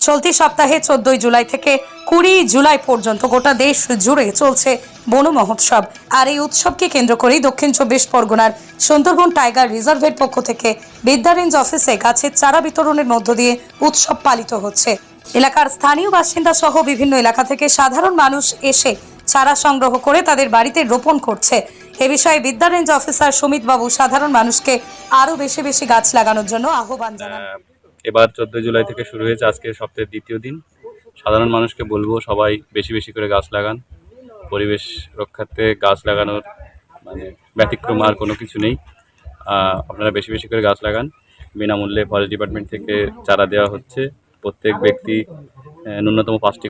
চলতি সপ্তাহে 14 জুলাই থেকে 20 জুলাই পর্যন্ত গোটা দেশ জুড়ে চলছে বন মহোৎসব। আর এই উৎসবকে কেন্দ্র করেই দক্ষিণ 24 পরগনার সুন্দরবন টাইগার রিজার্ভের পক্ষ থেকে বিদ্যা রেঞ্জ অফিসে গাছের চারা বিতরণের মধ্য দিয়ে উৎসব পালিত হচ্ছে। এলাকার স্থানীয় বাসিন্দা সহ বিভিন্ন এলাকা থেকে সাধারণ মানুষ এসে চারা সংগ্রহ করে তাদের বাড়িতে রোপণ করছে। এ বিষয়ে বিদ্যা রেঞ্জ অফিসার সুমিত বাবু সাধারণ মানুষকে আরো বেশি বেশি গাছ লাগানোর জন্য আহ্বান জানান। এবার 14 জুলাই থেকে শুরু হয়েছে, আজকে সপ্তাহের দ্বিতীয় দিন। সাধারণ মানুষকে বলবো সবাই বেশি বেশি করে গাছ লাগান। পরিবেশ রক্ষার্থে গাছ লাগানোর ব্যতিক্রম আর কোনো কিছু নেই। আপনারা বেশি বেশি করে গাছ লাগান। বিনামূল্যে ফরেস্ট ডিপার্টমেন্ট থেকে চারা দেওয়া হচ্ছে। প্রত্যেক ব্যক্তি ন্যূনতম 5টি।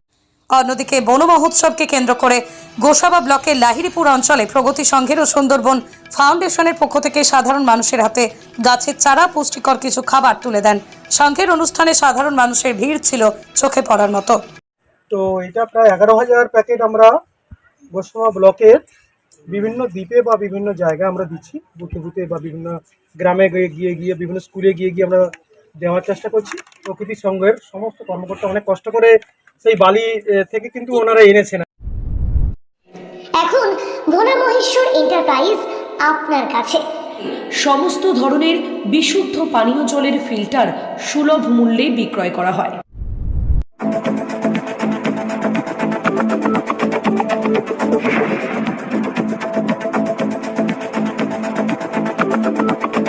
অন্যদিকে বন মহোৎসবকে কেন্দ্র করে গোসাবা ব্লকের লাহিড়িপুর অঞ্চলে প্রগতি সংঘের ও সুন্দরবন ফাউন্ডেশনের পক্ষ থেকে সাধারণ মানুষের হাতে গাছের চারা, পুষ্টিকর কিছু খাবার তুলে দেন। সংঘের অনুষ্ঠানে সাধারণ মানুষের ভিড় ছিল চোখে পড়ার মতো। তো এটা প্রায় 11,000 প্যাকেট আমরা গোসাবা ব্লকের বিভিন্ন দ্বীপে বা বিভিন্ন জায়গায় আমরা দিচ্ছি। বুথে বুথে বা বিভিন্ন গ্রামে গিয়ে বিভিন্ন স্কুলে গিয়ে আমরা দেওয়ার চেষ্টা করছি। প্রকৃতি সংঘের সমস্ত কর্মকর্তা অনেক কষ্ট করে সেই বালি থেকে কিন্তু ওনারা এনেছেন। এখন ভোলা মহেশ্বর এন্টারপ্রাইজ আপনার কাছে সমস্ত ধরনের বিশুদ্ধ পানীয় জলের ফিল্টার সুলভ মূল্যে বিক্রয় করা হয়।